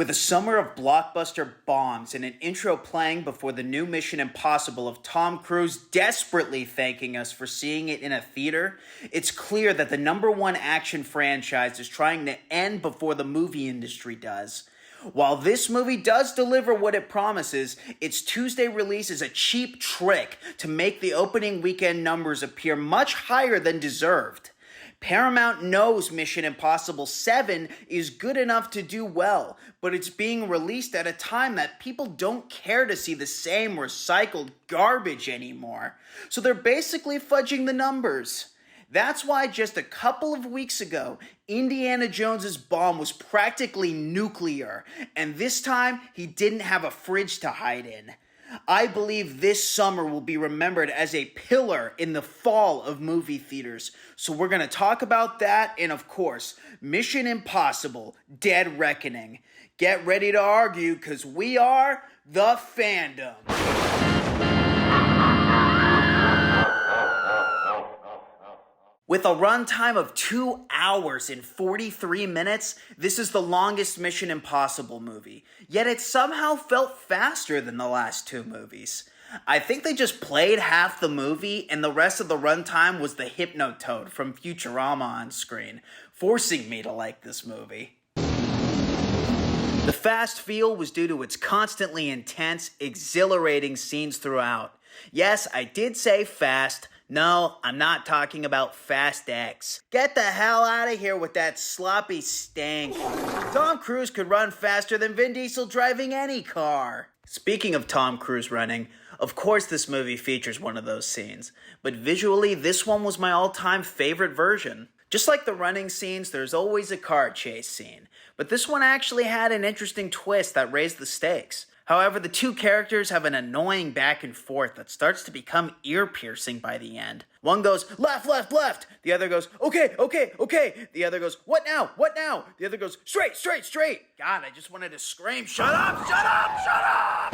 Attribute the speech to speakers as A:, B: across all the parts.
A: With a summer of blockbuster bombs and an intro playing before the new Mission Impossible of Tom Cruise desperately thanking us for seeing it in a theater, it's clear that the #1 action franchise is trying to end before the movie industry does. While this movie does deliver what it promises, its Tuesday release is a cheap trick to make the opening weekend numbers appear much higher than deserved. Paramount knows Mission Impossible 7 is good enough to do well, but it's being released at a time that people don't care to see the same recycled garbage anymore. So they're basically fudging the numbers. That's why just a couple of weeks ago, Indiana Jones's bomb was practically nuclear, and this time he didn't have a fridge to hide in. I believe this summer will be remembered as a pillar in the fall of movie theaters. So we're going to talk about that and, of course, Mission Impossible: Dead Reckoning. Get ready to argue because we are the Fandom. With a runtime of 2 hours and 43 minutes, this is the longest Mission Impossible movie. Yet it somehow felt faster than the last 2 movies. I think they just played half the movie and the rest of the runtime was the Hypnotoad from Futurama on screen, forcing me to like this movie. The fast feel was due to its constantly intense, exhilarating scenes throughout. Yes, I did say fast. No, I'm not talking about Fast X. Get the hell out of here with that sloppy stank. Tom Cruise could run faster than Vin Diesel driving any car. Speaking of Tom Cruise running, of course this movie features one of those scenes, but visually this one was my all-time favorite version. Just like the running scenes, there's always a car chase scene, but this one actually had an interesting twist that raised the stakes. However, the two characters have an annoying back and forth that starts to become ear-piercing by the end. One goes, left, left, left. The other goes, okay, okay, okay. The other goes, what now, what now? The other goes, straight, straight, straight. God, I just wanted to scream, shut up, shut up, shut up!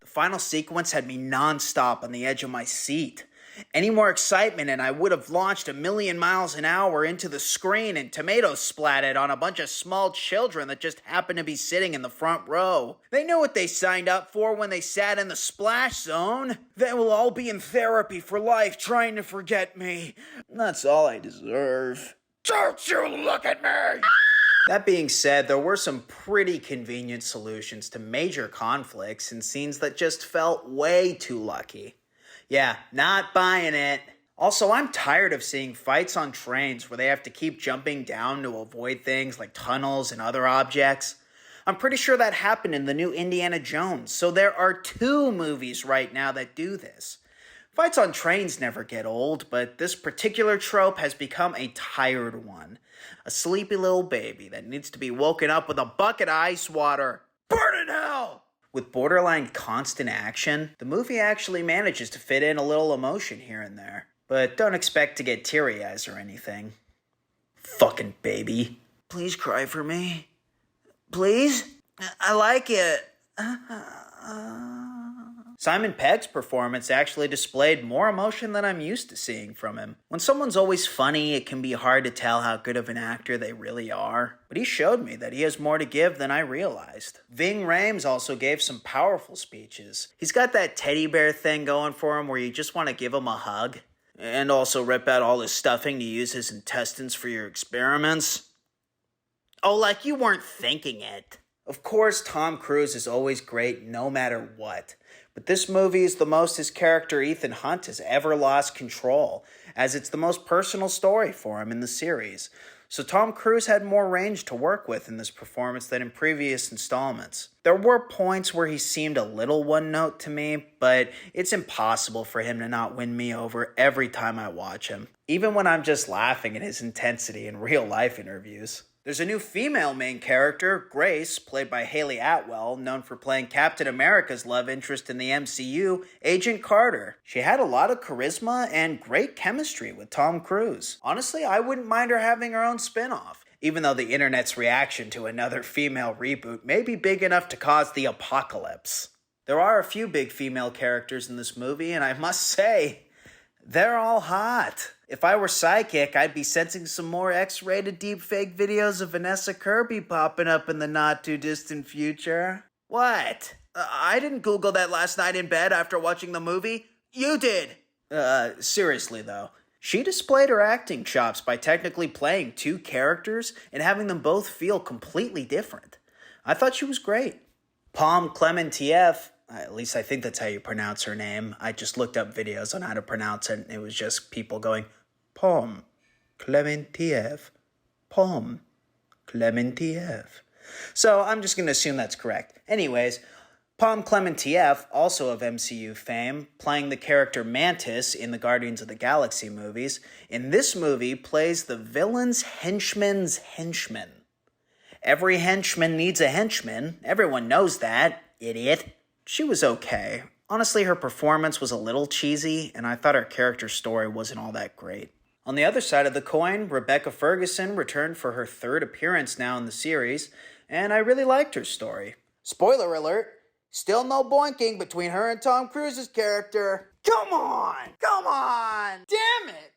A: The final sequence had me non-stop on the edge of my seat. Any more excitement and I would have launched 1,000,000 miles an hour into the screen and tomatoes splatted on a bunch of small children that just happened to be sitting in the front row. They knew what they signed up for when they sat in the splash zone. They will all be in therapy for life trying to forget me. That's all I deserve. Don't you look at me! That being said, there were some pretty convenient solutions to major conflicts and scenes that just felt way too lucky. Yeah, not buying it. Also, I'm tired of seeing fights on trains where they have to keep jumping down to avoid things like tunnels and other objects. I'm pretty sure that happened in the new Indiana Jones, so there are 2 movies right now that do this. Fights on trains never get old, but this particular trope has become a tired one. A sleepy little baby that needs to be woken up with a bucket of ice water. Burn in hell! With borderline constant action, the movie actually manages to fit in a little emotion here and there. But don't expect to get teary eyes or anything. Fucking baby. Please cry for me. Please? I like it. Simon Pegg's performance actually displayed more emotion than I'm used to seeing from him. When someone's always funny, it can be hard to tell how good of an actor they really are. But he showed me that he has more to give than I realized. Ving Rhames also gave some powerful speeches. He's got that teddy bear thing going for him where you just want to give him a hug. And also rip out all his stuffing to use his intestines for your experiments. Oh, like you weren't thinking it. Of course, Tom Cruise is always great no matter what. But this movie is the most his character Ethan Hunt has ever lost control, as it's the most personal story for him in the series. So Tom Cruise had more range to work with in this performance than in previous installments. There were points where he seemed a little one-note to me, but it's impossible for him to not win me over every time I watch him, even when I'm just laughing at his intensity in real-life interviews. There's a new female main character, Grace, played by Hayley Atwell, known for playing Captain America's love interest in the MCU, Agent Carter. She had a lot of charisma and great chemistry with Tom Cruise. Honestly, I wouldn't mind her having her own spin-off, even though the internet's reaction to another female reboot may be big enough to cause the apocalypse. There are a few big female characters in this movie, and I must say, They're all hot. If I were psychic, I'd be sensing some more X-rated deepfake videos of Vanessa Kirby popping up in the not-too-distant future. What? I didn't Google that last night in bed after watching the movie. You did! Seriously though. She displayed her acting chops by technically playing two characters and having them both feel completely different. I thought she was great. Klementieff, at least I think that's how you pronounce her name. I just looked up videos on how to pronounce it, and it was just people going, Klementieff, Klementieff. So I'm just going to assume that's correct. Anyways, Klementieff, also of MCU fame, playing the character Mantis in the Guardians of the Galaxy movies, in this movie plays the villain's henchman's henchman. Every henchman needs a henchman. Everyone knows that, idiot. She was okay. Honestly, her performance was a little cheesy, and I thought her character story wasn't all that great. On the other side of the coin, Rebecca Ferguson returned for her third appearance now in the series, and I really liked her story. Spoiler alert, still no boinking between her and Tom Cruise's character. Come on! Damn it!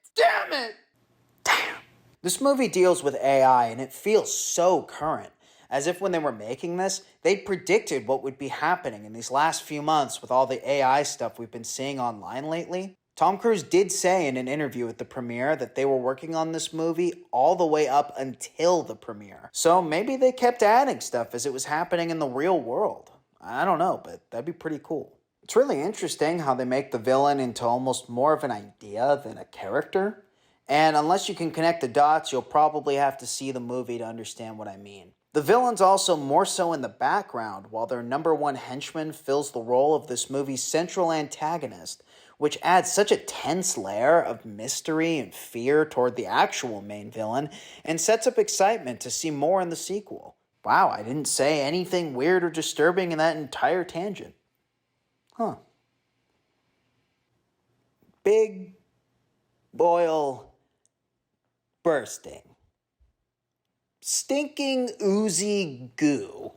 A: This movie deals with AI, and it feels so current. As if when they were making this, they predicted what would be happening in these last few months with all the AI stuff we've been seeing online lately. Tom Cruise did say in an interview at the premiere that they were working on this movie all the way up until the premiere. So maybe they kept adding stuff as it was happening in the real world. I don't know, but that'd be pretty cool. It's really interesting how they make the villain into almost more of an idea than a character. And unless you can connect the dots, you'll probably have to see the movie to understand what I mean. The villain's also more so in the background, while their number one henchman fills the role of this movie's central antagonist, which adds such a tense layer of mystery and fear toward the actual main villain, and sets up excitement to see more in the sequel. Wow, I didn't say anything weird or disturbing in that entire tangent. Big boil bursting. Stinking oozy goo.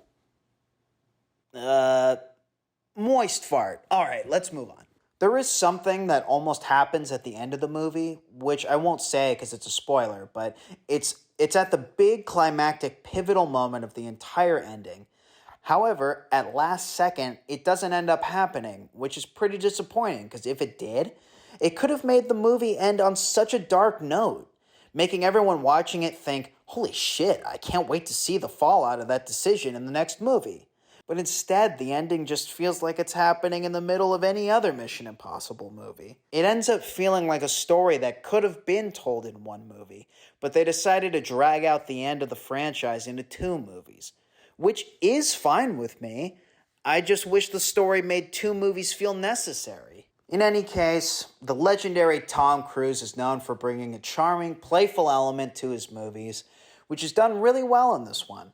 A: Moist fart. Alright, let's move on. There is something that almost happens at the end of the movie, which I won't say because it's a spoiler, but it's at the big climactic pivotal moment of the entire ending. However, at last second, it doesn't end up happening, which is pretty disappointing because if it did, it could have made the movie end on such a dark note, making everyone watching it think, holy shit, I can't wait to see the fallout of that decision in the next movie. But instead, the ending just feels like it's happening in the middle of any other Mission Impossible movie. It ends up feeling like a story that could have been told in one movie, but they decided to drag out the end of the franchise into two movies, which is fine with me. I just wish the story made two movies feel necessary. In any case, the legendary Tom Cruise is known for bringing a charming, playful element to his movies, which is done really well in this one.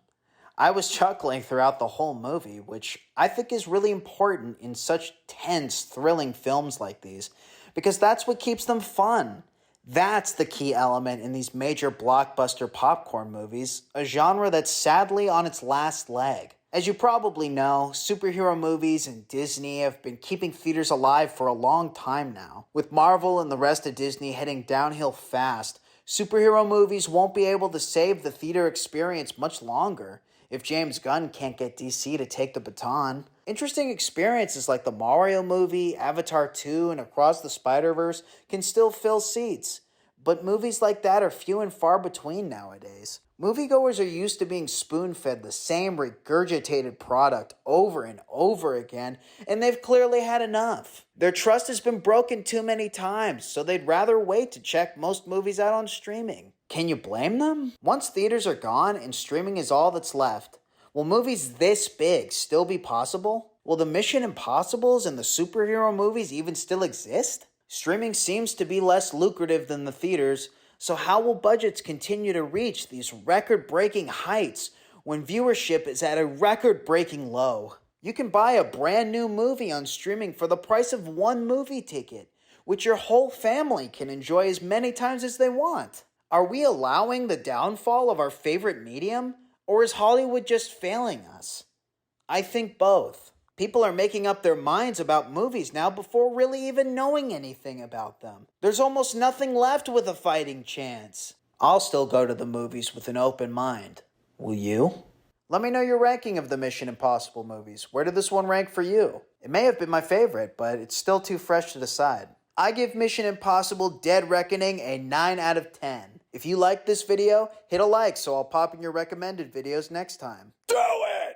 A: I was chuckling throughout the whole movie, which I think is really important in such tense, thrilling films like these, because that's what keeps them fun. That's the key element in these major blockbuster popcorn movies, a genre that's sadly on its last leg. As you probably know, superhero movies and Disney have been keeping theaters alive for a long time now. With Marvel and the rest of Disney heading downhill fast, superhero movies won't be able to save the theater experience much longer if James Gunn can't get DC to take the baton. Interesting experiences like the Mario movie, Avatar 2, and Across the Spider-Verse can still fill seats, but movies like that are few and far between nowadays. Moviegoers are used to being spoon-fed the same regurgitated product over and over again, and they've clearly had enough. Their trust has been broken too many times, so they'd rather wait to check most movies out on streaming. Can you blame them? Once theaters are gone and streaming is all that's left, will movies this big still be possible? Will the Mission Impossibles and the superhero movies even still exist? Streaming seems to be less lucrative than the theaters, so how will budgets continue to reach these record-breaking heights when viewership is at a record-breaking low? You can buy a brand new movie on streaming for the price of one movie ticket, which your whole family can enjoy as many times as they want. Are we allowing the downfall of our favorite medium, or is Hollywood just failing us? I think both. People are making up their minds about movies now before really even knowing anything about them. There's almost nothing left with a fighting chance. I'll still go to the movies with an open mind. Will you? Let me know your ranking of the Mission Impossible movies. Where did this one rank for you? It may have been my favorite, but it's still too fresh to decide. I give Mission Impossible Dead Reckoning a 9 out of 10. If you liked this video, hit a like so I'll pop in your recommended videos next time.